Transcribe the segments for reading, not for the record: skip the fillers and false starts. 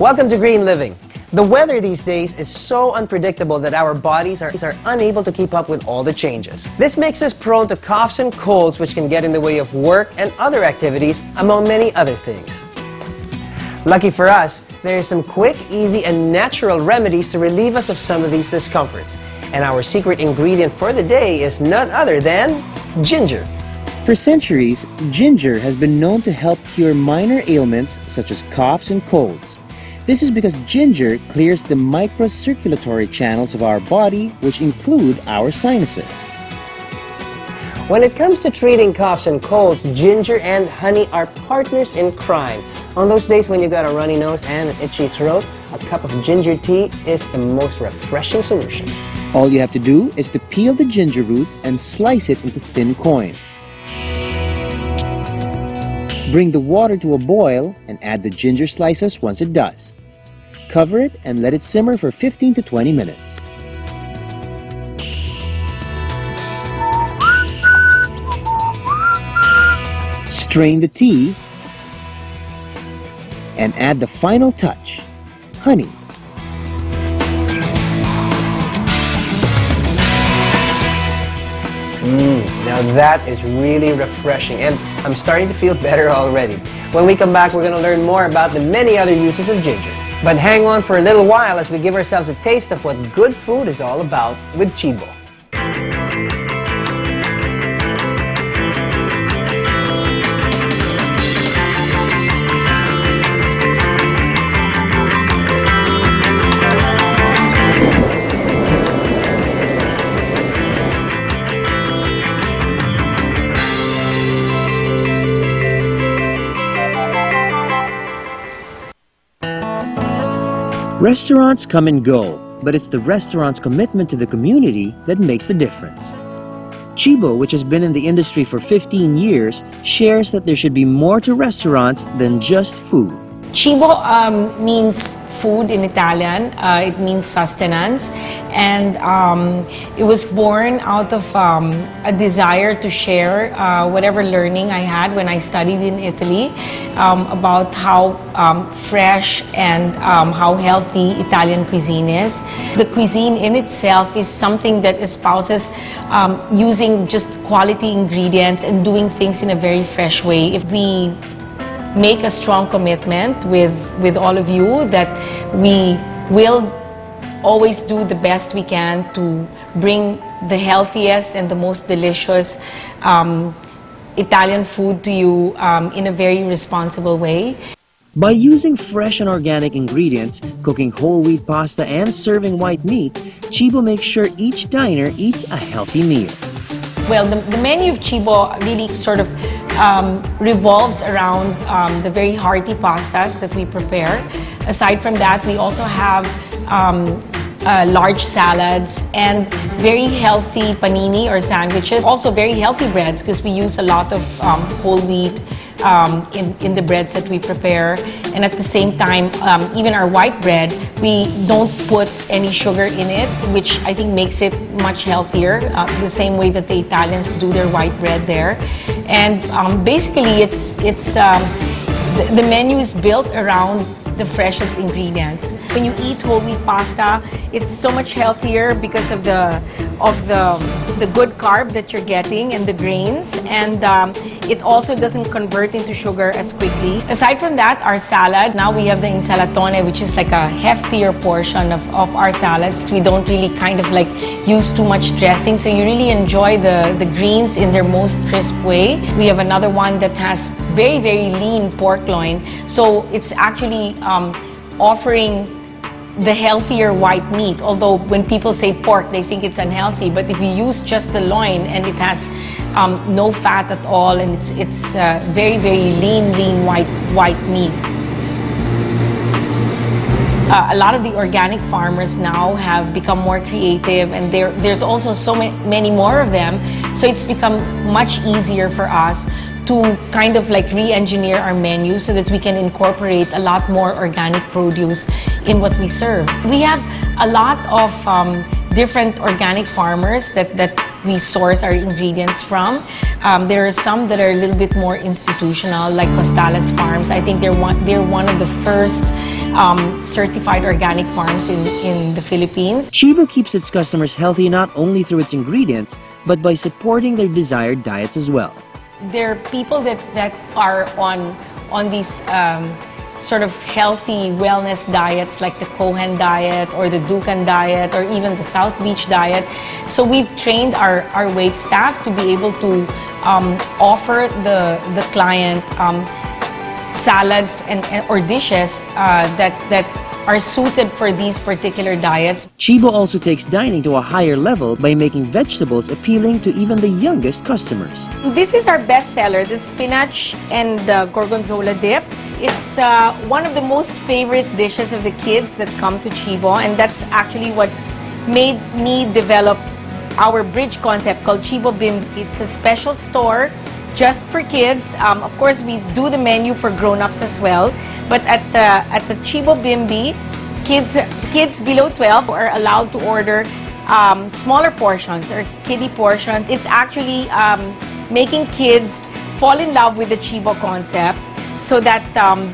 Welcome to Green Living. The weather these days is so unpredictable that our bodies are unable to keep up with all the changes. This makes us prone to coughs and colds, which can get in the way of work and other activities, among many other things. Lucky for us, there are some quick, easy, and natural remedies to relieve us of some of these discomforts. And our secret ingredient for the day is none other than ginger. For centuries, ginger has been known to help cure minor ailments such as coughs and colds. This is because ginger clears the microcirculatory channels of our body, which include our sinuses. When it comes to treating coughs and colds, ginger and honey are partners in crime. On those days when you got a runny nose and an itchy throat, a cup of ginger tea is the most refreshing solution. All you have to do is to peel the ginger root and slice it into thin coins. Bring the water to a boil and add the ginger slices once it does. Cover it and let it simmer for 15 to 20 minutes. Strain the tea and add the final touch, honey. Now that is really refreshing, and I'm starting to feel better already. When we come back, we're going to learn more about the many other uses of ginger. But hang on for a little while as we give ourselves a taste of what good food is all about with Chibo. Restaurants come and go, but it's the restaurant's commitment to the community that makes the difference. Chibo, which has been in the industry for 15 years, shares that there should be more to restaurants than just food. Chibo means food in Italian. It means sustenance, and it was born out of a desire to share whatever learning I had when I studied in Italy about how fresh and how healthy Italian cuisine is. The cuisine in itself is something that espouses using just quality ingredients and doing things in a very fresh way. If we make a strong commitment with all of you that we will always do the best we can to bring the healthiest and the most delicious Italian food to you in a very responsible way. By using fresh and organic ingredients, cooking whole wheat pasta and serving white meat, Chibo makes sure each diner eats a healthy meal. Well, the menu of Chibo really sort of revolves around the very hearty pastas that we prepare. Aside from that, we also have large salads and very healthy panini or sandwiches. Also very healthy breads because we use a lot of whole wheat in the breads that we prepare. And at the same time, even our white bread, we don't put any sugar in it, which I think makes it much healthier, the same way that the Italians do their white bread there. And basically, the menu is built around the freshest ingredients. When you eat whole wheat pasta, it's so much healthier because of the good carb that you're getting and the grains, and it also doesn't convert into sugar as quickly. Aside from that, our salad, now we have the insalatone, which is like a heftier portion of our salads. We don't really kind of like use too much dressing, so you really enjoy the greens in their most crisp way. We have another one that has very, very lean pork loin, so it's actually offering the healthier white meat. Although when people say pork, they think it's unhealthy, but if you use just the loin and it has no fat at all, and it's very, very lean white meat. A lot of the organic farmers now have become more creative, and there's also so many more of them, so it's become much easier for us to kind of like re-engineer our menu so that we can incorporate a lot more organic produce in what we serve. We have a lot of different organic farmers that we source our ingredients from. There are some that are a little bit more institutional, like Costales Farms. I think they're one of the first certified organic farms in the Philippines. Chibo keeps its customers healthy not only through its ingredients, but by supporting their desired diets as well. There are people that are on these sort of healthy wellness diets like the Cohen diet or the Dukan diet or even the South Beach diet. So we've trained our wait staff to be able to offer the client salads or dishes that are suited for these particular diets. Chibo also takes dining to a higher level by making vegetables appealing to even the youngest customers. This is our best seller, the spinach and the gorgonzola dip. It's one of the most favorite dishes of the kids that come to Chibo, and that's actually what made me develop our bridge concept called Chibo Bimbi. It's a special store just for kids. Of course, we do the menu for grown-ups as well, but at the Chibo Bimbi, kids below 12 are allowed to order smaller portions or kiddie portions. It's actually making kids fall in love with the Chibo concept, so that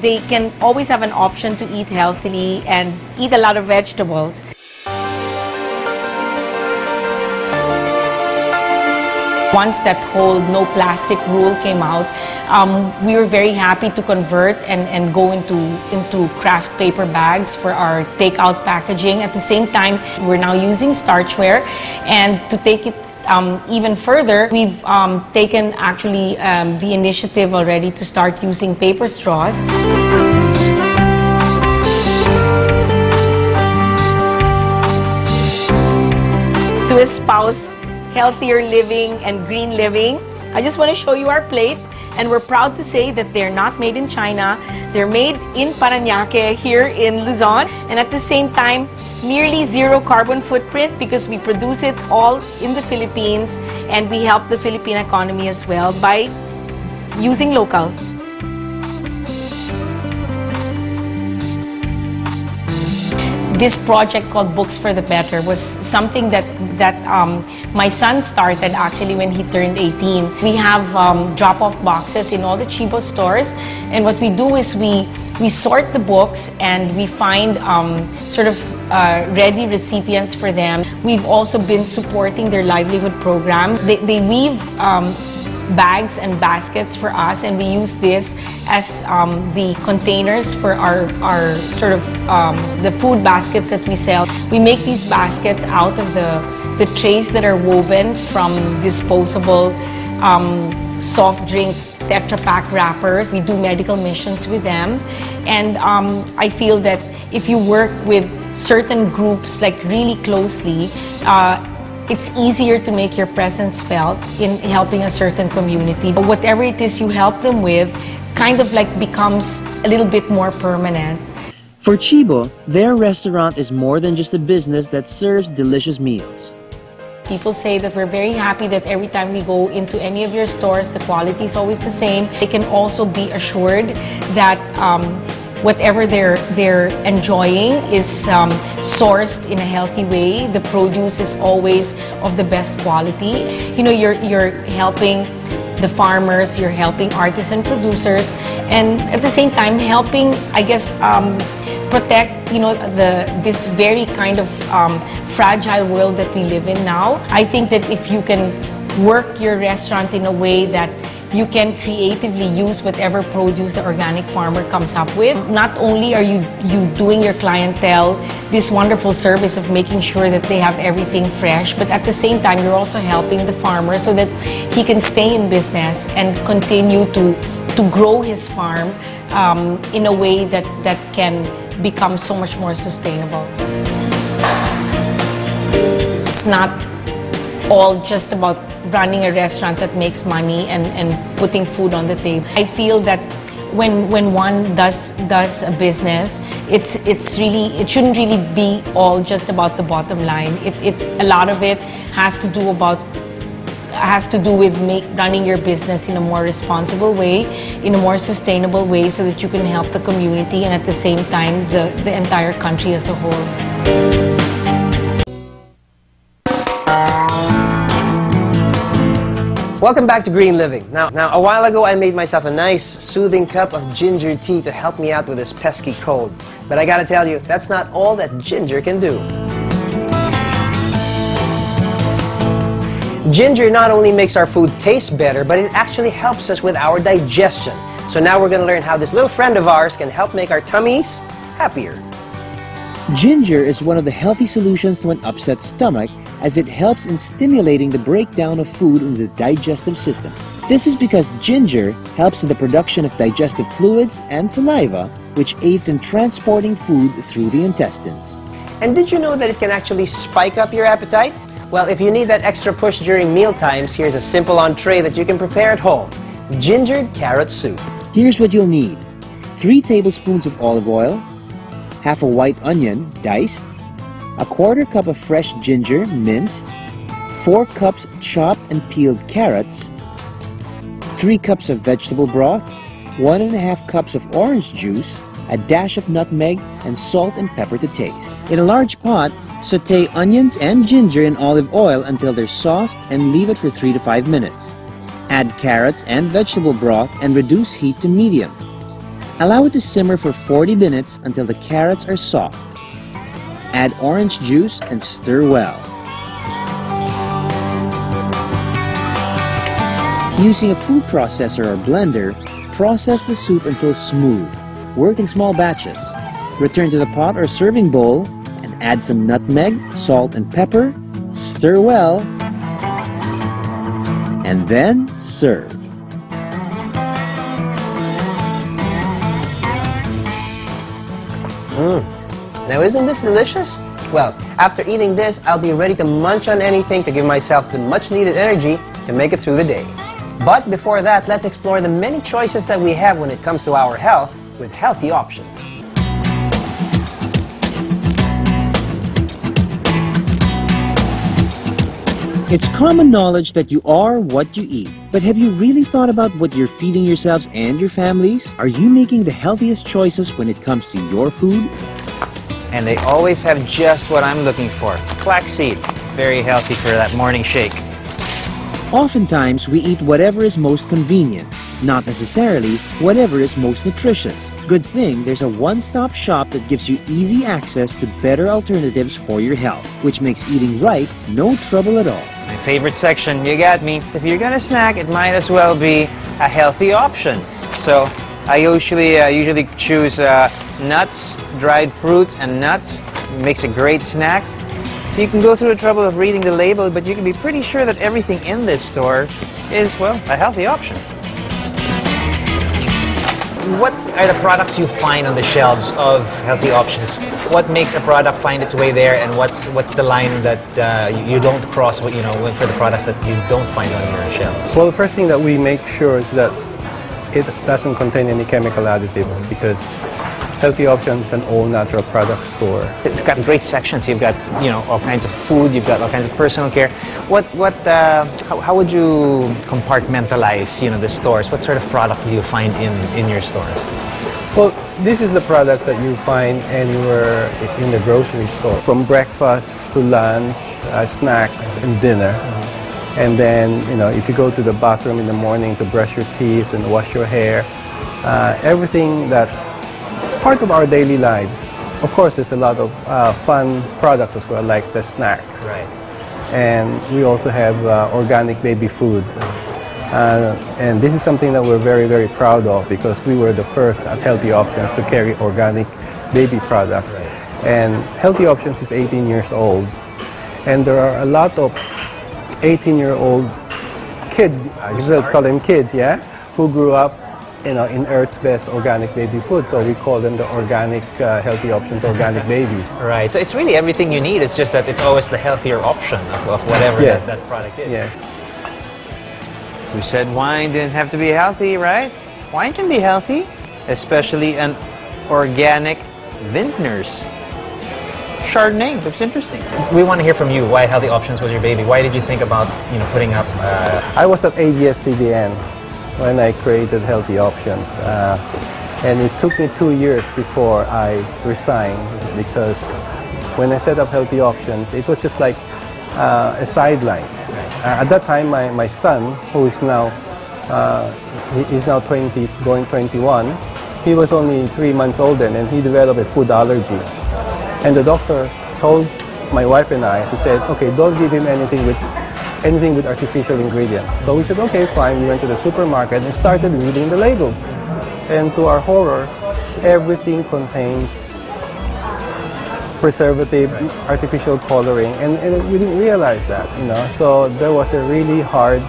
they can always have an option to eat healthily and eat a lot of vegetables. Once that whole no plastic rule came out, we were very happy to convert and go into craft paper bags for our takeout packaging. At the same time, we're now using starchware, and to take it even further, we've taken actually the initiative already to start using paper straws. To espouse healthier living and green living, I just want to show you our plate, and we're proud to say that they're not made in China. They're made in Parañaque here in Luzon, and at the same time, nearly zero carbon footprint because we produce it all in the Philippines, and we help the Philippine economy as well by using local. This project called Books for the Better was something that my son started actually when he turned 18. We have drop-off boxes in all the Chibo stores, and what we do is we sort the books and we find sort of ready recipients for them. We've also been supporting their livelihood program. They weave bags and baskets for us, and we use this as the containers for our sort of the food baskets that we sell. We make these baskets out of the trays that are woven from disposable soft drink Tetra Pak wrappers. We do medical missions with them, and I feel that if you work with certain groups like really closely, it's easier to make your presence felt in helping a certain community. But whatever it is you help them with kind of like becomes a little bit more permanent. For Chibo, their restaurant is more than just a business that serves delicious meals. People say that we're very happy that every time we go into any of your stores, the quality is always the same. They can also be assured that whatever they're enjoying is sourced in a healthy way. The produce is always of the best quality. You know, you're helping the farmers, you're helping artisan producers, and at the same time helping, I guess, protect, you know, this very kind of fragile world that we live in now. I think that if you can work your restaurant in a way that you can creatively use whatever produce the organic farmer comes up with. Not only are you doing your clientele this wonderful service of making sure that they have everything fresh, but at the same time, you're also helping the farmer so that he can stay in business and continue to grow his farm in a way that can become so much more sustainable. It's not all just about running a restaurant that makes money and putting food on the table. I feel that when one does a business, it shouldn't really be all just about the bottom line. A lot of it has to do with running your business in a more responsible way, in a more sustainable way, so that you can help the community and at the same time the entire country as a whole. Welcome back to Green Living. Now, a while ago I made myself a nice, soothing cup of ginger tea to help me out with this pesky cold. But I gotta tell you, that's not all that ginger can do. Ginger not only makes our food taste better, but it actually helps us with our digestion. So now we're gonna learn how this little friend of ours can help make our tummies happier. Ginger is one of the healthy solutions to an upset stomach, as it helps in stimulating the breakdown of food in the digestive system. This is because ginger helps in the production of digestive fluids and saliva, which aids in transporting food through the intestines. And did you know that it can actually spike up your appetite? Well, if you need that extra push during meal times, here's a simple entree that you can prepare at home: gingered carrot soup. Here's what you'll need: 3 tablespoons of olive oil, half a white onion diced, a 1/4 cup of fresh ginger minced, 4 cups chopped and peeled carrots, 3 cups of vegetable broth, 1½ cups of orange juice, a dash of nutmeg, and salt and pepper to taste. In a large pot, sauté onions and ginger in olive oil until they're soft and leave it for 3 to 5 minutes. Add carrots and vegetable broth and reduce heat to medium. Allow it to simmer for 40 minutes until the carrots are soft. Add orange juice and stir well. Using a food processor or blender, process the soup until smooth. Work in small batches. Return to the pot or serving bowl and add some nutmeg, salt, and pepper. Stir well, and then serve. Now, isn't this delicious? Well, after eating this, I'll be ready to munch on anything to give myself the much-needed energy to make it through the day. But before that, let's explore the many choices that we have when it comes to our health with healthy options. It's common knowledge that you are what you eat. But have you really thought about what you're feeding yourselves and your families? Are you making the healthiest choices when it comes to your food? And they always have just what I'm looking for. Flaxseed, very healthy for that morning shake. Oftentimes, we eat whatever is most convenient, not necessarily whatever is most nutritious. Good thing there's a one-stop shop that gives you easy access to better alternatives for your health, which makes eating right no trouble at all. My favorite section, you got me. If you're gonna snack, it might as well be a healthy option. So I usually choose nuts, dried fruits, and nuts. It makes a great snack. So you can go through the trouble of reading the label, but you can be pretty sure that everything in this store is, well, a healthy option. What are the products you find on the shelves of healthy options? What makes a product find its way there, and what's the line that you don't cross, for the products that you don't find on your shelves? Well, the first thing that we make sure is that it doesn't contain any chemical additives, because Healthy Options is an all-natural product store. It's got great sections. You've got, all kinds of food. You've got all kinds of personal care. How would you compartmentalize, the stores? What sort of products do you find in your stores? Well, this is the products that you find anywhere in the grocery store, from breakfast to lunch, snacks, and dinner. And then, if you go to the bathroom in the morning to brush your teeth and wash your hair, everything that is part of our daily lives. Of course, there's a lot of fun products as well, like the snacks. Right. And we also have organic baby food. And this is something that we're very, very proud of, because we were the first at Healthy Options to carry organic baby products. Right. And Healthy Options is 18 years old. And there are a lot of 18-year-old kids, I guess I'll call them kids, yeah, who grew up in Earth's Best organic baby food. So we call them the organic Healthy Options organic babies. Right. So it's really everything you need. It's just that it's always the healthier option of whatever Yes. that product is. Yeah. Who said wine didn't have to be healthy, right? Wine can be healthy, especially an organic vintner's Chardonnay. That's interesting. We want to hear from you. Why Healthy Options was your baby? Why did you think about putting up? I was at ABS-CBN when I created Healthy Options, and it took me 2 years before I resigned, because when I set up Healthy Options, it was just like a sideline. At that time, my son, who is now he's now 20, going 21, he was only 3 months old then, and he developed a food allergy. And the doctor told my wife and I, he said, okay, don't give him anything with artificial ingredients. So we said, okay, fine. We went to the supermarket and started reading the labels. And to our horror, everything contains preservative, artificial coloring, and we didn't realize that, you know. So there was a really hard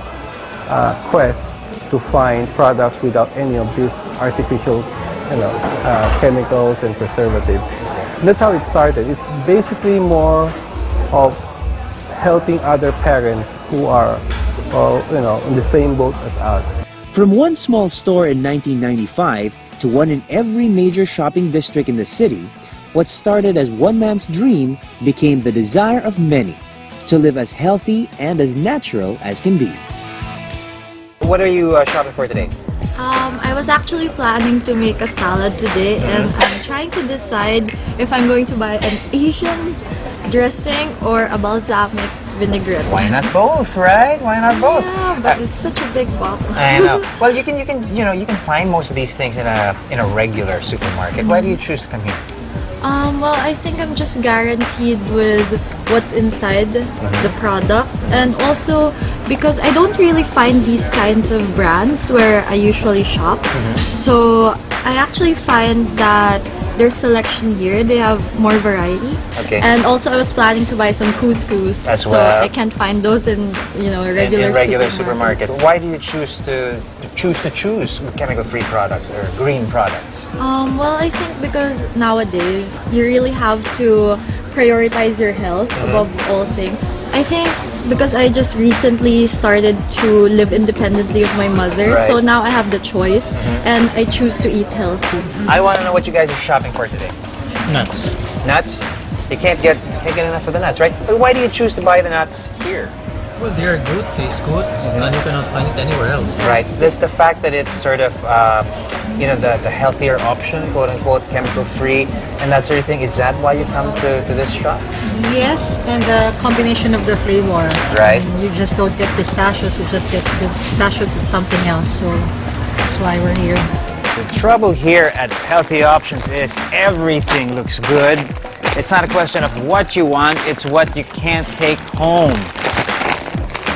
quest to find products without any of these artificial, chemicals and preservatives. And that's how it started. It's basically more of helping other parents who are, in the same boat as us. From one small store in 1995 to one in every major shopping district in the city, what started as one man's dream became the desire of many to live as healthy and as natural as can be. What are you shopping for today? I was actually planning to make a salad today, and I'm trying to decide if I'm going to buy an Asian dressing or a balsamic vinaigrette. Why not both, right? Why not both? Yeah, but it's such a big bottle. I know. Well, you can find most of these things in a regular supermarket. Why do you choose to come here? Well, I think I'm just guaranteed with what's inside the products, and also because I don't really find these kinds of brands where I usually shop. So I actually find that their selection here, they have more variety. Okay. And also I was planning to buy some couscous, as so well. I can't find those in a regular supermarket. Why do you choose to choose chemical-free products or green products? Well, I think because nowadays you really have to prioritize your health above all things. I think because I just recently started to live independently with my mother, Right. so now I have the choice and I choose to eat healthy. I want to know what you guys are shopping for today. Nuts. Nuts? You can't get enough of the nuts, right? But why do you choose to buy the nuts here? Well, they are good, taste good, and you cannot find it anywhere else. Right. So this the fact that it's sort of the healthier option, quote unquote, chemical free, and that sort of thing. Is that why you come to this shop? Yes, and the combination of the flavor. Right. You just don't get pistachios, you just get pistachios with something else. So that's why we're here. The trouble here at Healthy Options is everything looks good. It's not a question of what you want, it's what you can't take home.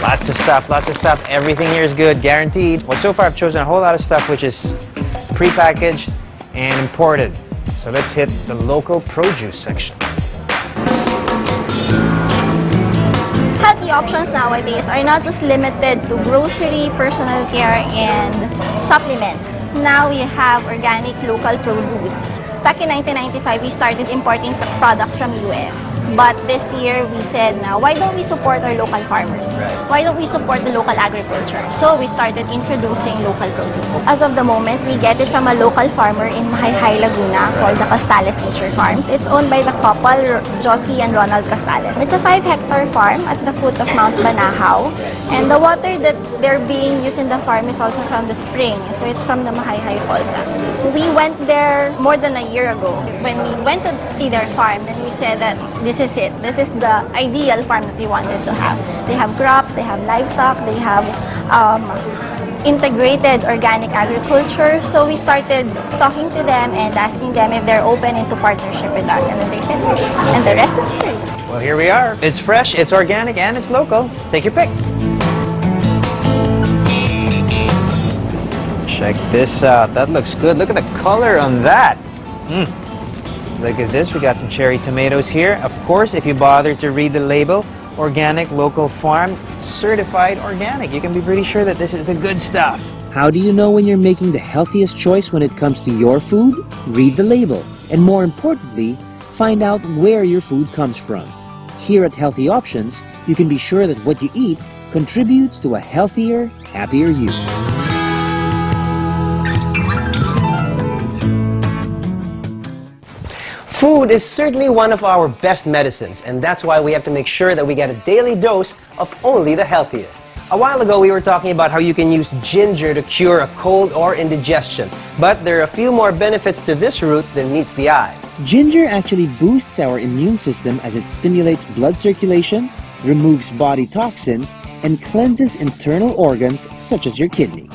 Lots of stuff. Everything here is good, guaranteed. Well, so far I've chosen a whole lot of stuff which is pre-packaged and imported. So let's hit the local produce section. Healthy options nowadays are not just limited to grocery, personal care, and supplements. Now we have organic local produce. Back in 1995, we started importing products from US. But this year, we said, now, why don't we support our local farmers? Why don't we support the local agriculture? So we started introducing local produce. As of the moment, we get it from a local farmer in Mahayhay, Laguna called the Castales Nature Farms. It's owned by the couple, Josie and Ronald Castales. It's a 5-hectare farm at the foot of Mount Banahaw. And the water that they're being used in the farm is also from the spring. So it's from the Mahayhay Falls. We went there more than a year ago. When we went to see their farm, then we said that this is it. This is the ideal farm that we wanted to have. They have crops, they have livestock, they have integrated organic agriculture. So we started talking to them and asking them if they're open into partnership with us. And then they said yes. And the rest is history. Well, here we are. It's fresh, it's organic, and it's local. Take your pick. Check this out. That looks good. Look at the color on that. Look at this. We got some cherry tomatoes here. Of course, if you bother to read the label, organic, local farm, certified organic. You can be pretty sure that this is the good stuff. How do you know when you're making the healthiest choice when it comes to your food? Read the label. And more importantly, find out where your food comes from. Here at Healthy Options, you can be sure that what you eat contributes to a healthier, happier you. Food is certainly one of our best medicines, and that's why we have to make sure that we get a daily dose of only the healthiest. A while ago, we were talking about how you can use ginger to cure a cold or indigestion, but there are a few more benefits to this root than meets the eye. Ginger actually boosts our immune system as it stimulates blood circulation, removes body toxins, and cleanses internal organs such as your kidney.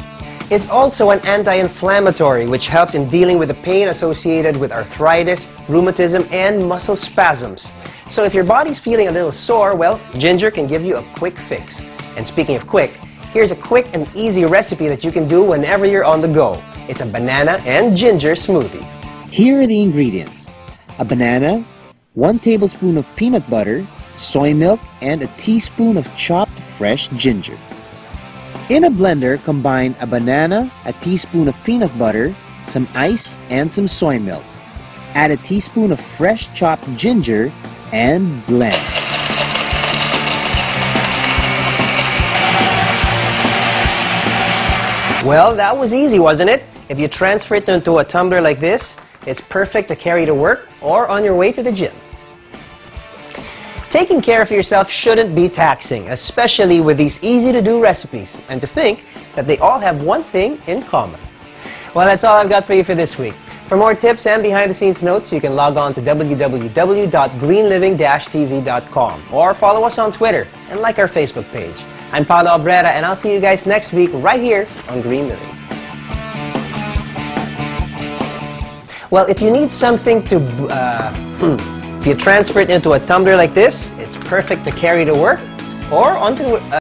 It's also an anti-inflammatory, which helps in dealing with the pain associated with arthritis, rheumatism, and muscle spasms. So if your body's feeling a little sore, well, ginger can give you a quick fix. And speaking of quick, here's a quick and easy recipe that you can do whenever you're on the go. It's a banana and ginger smoothie. Here are the ingredients: a banana, 1 tablespoon of peanut butter, soy milk, and a teaspoon of chopped fresh ginger. In a blender, combine a banana, a teaspoon of peanut butter, some ice, and some soy milk. Add a teaspoon of fresh chopped ginger and blend. Well, that was easy, wasn't it? If you transfer it into a tumbler like this, it's perfect to carry to work or on your way to the gym. Taking care of yourself shouldn't be taxing, especially with these easy-to-do recipes, and to think that they all have one thing in common. Well, that's all I've got for you for this week. For more tips and behind-the-scenes notes, you can log on to www.greenliving-tv.com or follow us on Twitter and like our Facebook page. I'm Paolo Abrera, and I'll see you guys next week right here on Green Living. Well, if you need something to... If you transfer it into a tumbler like this, it's perfect to carry to work or onto